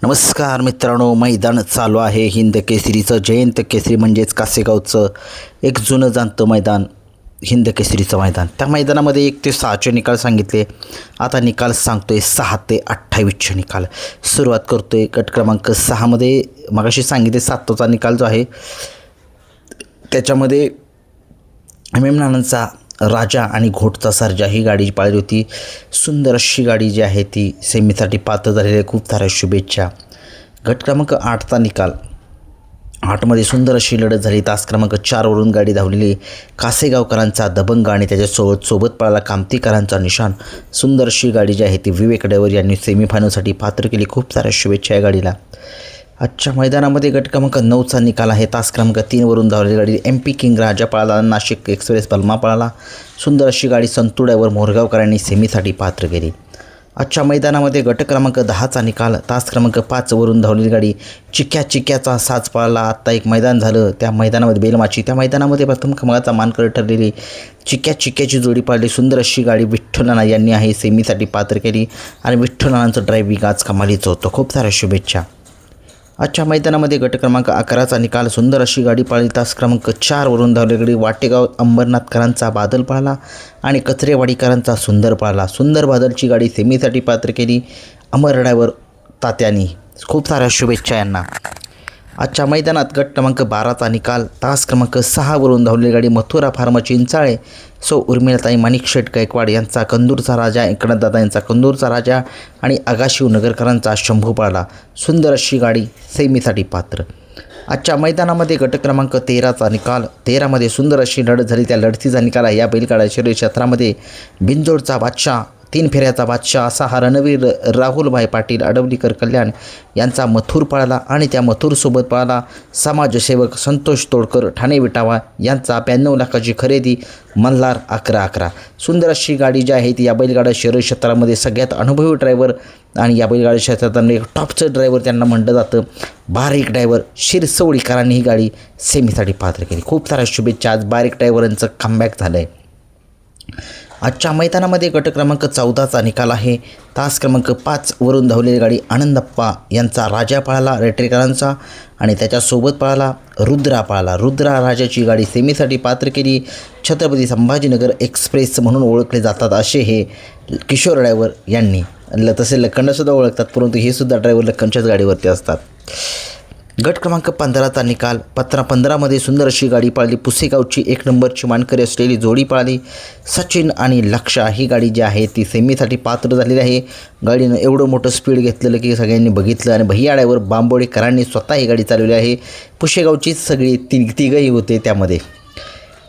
नमस्कार मित्रांनो, मैदान चालू आहे हिंद केसरीचं. जयंत केसरी म्हणजेच कासेगावचं एक जुनं जाणतं मैदान, हिंद केसरीचं मैदान. त्या मैदानामध्ये 1 ते 6चे निकाल सांगितले. आता निकाल सांगतोय 6 ते 28चे निकाल. सुरुवात करतोय गट क्रमांक 6मध्ये. मगाशी सांगितले 7चा निकाल जो आहे त्याच्यामध्ये मेमनानांचा राजा आणि घोटचा सर्जा ही गाडी पाळली होती. सुंदर अशी गाडी जी आहे ती सेमीसाठी पात्र झालेली आहे. खूप साऱ्या शुभेच्छा. गट क्रमांक 8चा निकाल. 8मध्ये सुंदर अशी लढत झाली. तास क्रमांक 4वरून गाडी धावलेली. कासेगावकरांचा दबंग आणि त्याच्यासोबत पळाला कामतीकरांचा निशाण. सुंदर अशी गाडी जी आहे ती विवेक ड्रायव्हर यांनी सेमीफायनलसाठी पात्र केली. खूप साऱ्या शुभेच्छा या गाडीला. आजच्या मैदानामध्ये गट क्रमांक 9चा निकाल आहे. तास क्रमांक 3वरून धावलेली गाडी MP किंग राजा पळाला. नाशिक एक्सप्रेस बलमा पळाला. सुंदर अशी गाडी संतू ड्रायव्हर मोरगावकरांनी सेमीसाठी पात्र केली. आजच्या मैदानामध्ये गट क्रमांक 10चा निकाल. तास क्रमांक 5वरून धावलेली गाडी चिक्याचा साज पळाला. आत्ता एक मैदान झालं त्या मैदानामध्ये बेलमाची. त्या मैदानामध्ये प्रथम क्रमांकाचा मानकरी ठरलेली चिक्याची जोडी पाळली. सुंदर अशी गाडी विठ्ठलनाना यांनी आहे सेमीसाठी पात्र केली आणि विठ्ठलनानांचं ड्रायव्हिंग आज कमालीचं होतं. खूप साऱ्या शुभेच्छा. आजच्या मैदानामध्ये गट क्रमांक 11चा निकाल. सुंदर अशी गाडी पाळली. तास क्रमांक 4वरून धावलेली गाडी वाटेगाव अंबरनाथकरांचा बादल पळाला आणि कचरेवाडीकरांचा सुंदर पळाला. सुंदर बादलची गाडी सेमीसाठी पात्र केली अमर ड्रायव्हर तात्यांनी. खूप साऱ्या शुभेच्छा यांना. आजच्या मैदानात गट क्रमांक 12चा निकाल. तास क्रमांक 6वरून धावलेली गाडी मथुरा फार्म चिंचाळे उर्मिलाताई माणिकशेठ गायकवाड यांचा कंदूरचा राजा, एकनाथदादा यांचा कंदूरचा राजा आणि आगाशिव नगरकरांचा शंभू पळाला. सुंदर अशी गाडी सेमीसाठी पात्र. आजच्या मैदानामध्ये गट क्रमांक 13चा निकाल. 13मध्ये सुंदर अशी लढत झाली. त्या लढतीचा निकाल आहे. या बैलगाडा शर्यत क्षेत्रामध्ये बिंजोडचा बादशाह, 3 फेऱ्याचा बादशाह असा हा रणवीर राहुलभाई पाटील अडवलीकर कल्याण यांचा मथुर पळाला आणि त्या मथुरसोबत पळाला समाजसेवक संतोष तोडकर ठाणे विटावा यांचा 92 लाखाची खरेदी मल्हार 11-11. सुंदर अशी गाडी जी आहे ती या बैलगाडा शर्यत क्षेत्रामध्ये सगळ्यात अनुभवी ड्रायव्हर आणि या बैलगाडा क्षेत्रात एक टॉपचं ड्रायव्हर त्यांना म्हटलं जातं. बारीक ड्रायव्हर शिरसवडीकरांनी ही गाडी सेमीसाठी पात्र केली. खूप साऱ्या शुभेच्छा. आज बारीक ड्रायव्हरांचं कमबॅक झालं आहे. आजच्या मैदानामध्ये गट क्रमांक 14चा निकाल आहे. तास क्रमांक 5वरून धावलेली गाडी आनंदप्पा यांचा राजा पळाला रेटरेकरांचा आणि त्याच्यासोबत पळाला रुद्रा पळाला. रुद्रा राजाची गाडी सेमीसाठी पात्र केली. छत्रपती संभाजीनगर एक्सप्रेस म्हणून ओळखले जातात असे हे किशोर ड्रायव्हर यांनी. तसे लखनसुद्धा ओळखतात, परंतु हे सुद्धा ड्रायव्हर लखनच्याच गाडीवरती असतात. गट क्रमांक 15चा निकाल. 15मध्ये सुंदर अशी गाडी पाळली. पुसेगावची 1 नंबरची मानकरी असलेली जोडी पाळली. सचिन आणि लक्षा ही गाडी जी आहे ती सेमीसाठी पात्र झालेली आहे. गाडीनं एवढं मोठं स्पीड घेतलेलं की सगळ्यांनी बघितलं आणि भैया ड्रायव्हर बांबोडेकरांनी स्वतः ही गाडी चालवली आहे. पुसेगावचीच सगळी तिघही होते त्यामध्ये.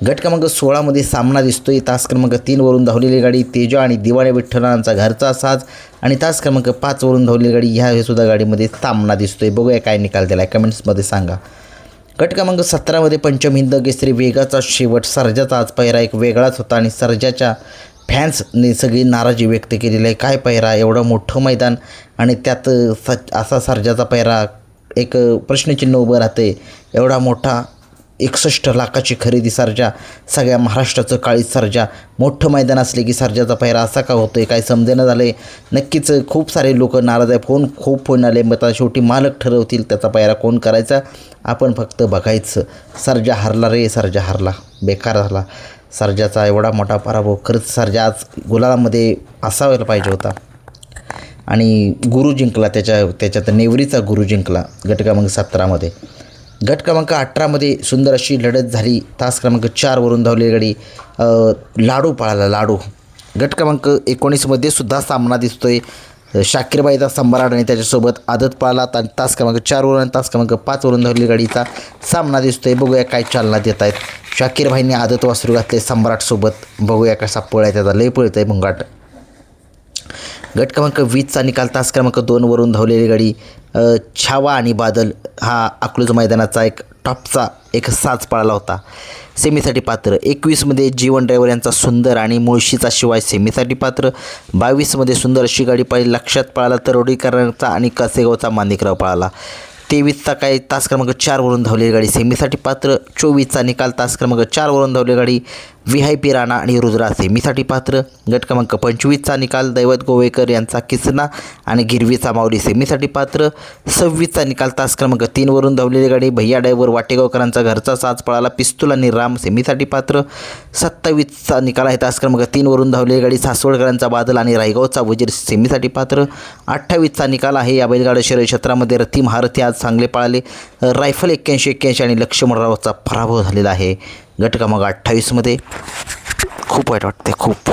गट क्रमांक 16मध्ये सामना दिसतोय. तास क्रमांक 3वरून धावलेली गाडी तेजा आणि दिवाणे विठ्ठलांचा घरचा साज आणि तास क्रमांक 5वरून धावलेली गाडी ह्या सुद्धा गाडीमध्ये सामना दिसतोय. बघूया काय निकाल दिला आहे, कमेंट्समध्ये सांगा. गट क्रमांक 17मध्ये पंचम हिंद केसरी वेगाचा शेवट. सर्जाचा आज पहिरा एक वेगळाच होता आणि सर्जाच्या फॅन्सने सगळी नाराजी व्यक्त केलेली आहे. काय पहिरा, एवढं मोठं मैदान आणि त्यात असा सर्जाचा पहिरा, एक प्रश्नचिन्ह उभं राहते. एवढा मोठा 61 लाखाची खरेदी सर्जा, सगळ्या महाराष्ट्राचं काळीज सर्जा. मोठं मैदान असले की सर्जाचा पहिरा असा का होतो आहे, काय समजेनं झालं आहे. नक्कीच खूप सारे लोक नाराज आहे. खूप फोन आले. मग आता शेवटी मालक ठरवतील त्याचा पहिरा कोण करायचा. आपण फक्त बघायचं. सर्जा हरला रे, सर्जा हरला, बेकार झाला सर्जाचा एवढा मोठा पराभव. खरंच सर्जा आज गुलालामध्ये असायला पाहिजे होता आणि गुरु जिंकला. त्याच्यात नेवरीचा गुरु जिंकला गट क्रमांक 17मध्ये. गट क्रमांक 18मध्ये सुंदर अशी लढत झाली. तास क्रमांक 4वरून धावलेली गाडी लाडू पळाला. लाडू. गट क्रमांक 19मध्ये सुद्धा सामना दिसतोय. शाकीरबाईचा सम्राट आणि त्याच्यासोबत आदत पळाला. तास क्रमांक 4वरून आणि तास क्रमांक 5वरून धावलेली गाडीचा सामना दिसतोय. बघूया काय चालना देत आहेत. शाकीरबाईंनी आदत वासरू घातले सम्राटसोबत. बघूया कसा पळ आहे त्याचा. लय पळत आहे भुंगाट. गट क्रमांक 20चा निकाल. तास क्रमांक 2वरून धावलेली गाडी छावा आणि बादल हा अकलूज मैदानाचा एक टॉपचा एक साज पळाला होता. सेमीसाठी पात्र. 21मध्ये जीवन ड्रायव्हर यांचा सुंदर आणि मुळशीचा शिवाय सेमीसाठी पात्र. 22मध्ये सुंदर अशी गाडी पाळली. लक्षात पळाला तरोडीकरांचा आणि कासेगावचा माणिकराव पळाला. 23चा काय तास क्रमांक 4वरून धावलेली गाडी सेमीसाठी पात्र. 24चा निकाल. तास क्रमांक 4वरून धावलेली गाडी VIP राणा आणि रुद्रा सेमीसाठी पात्र. गट क्रमांक 25चा निकाल दैवत गोवेकर यांचा किसना आणि गिरवीचा माऊली सेमीसाठी पात्र. 26चा निकाल तास क्रमांक 3 वरून धावलेली गाडी भैया ड्रायव्हर वाटेगावकरांचा घरचा साज पळाला पिस्तूल आणि राम सेमीसाठी पात्र. 27चा निकाल आहे तास क्रमांक 3 वरून धावलेली गाडी सासवडकरांचा बादल आणि रायगावचा वजीर सेमीसाठी पात्र. 28चा निकाल आहे या बैलगाडा शर्यत क्षेत्रामध्ये रथी महारथी आज चांगले पळाले. रायफल 81-81 आणि लक्ष्मणरावचा पराभव झालेला आहे. गट क्रमांक 28मध्ये खूप वाईट वाटते खूप.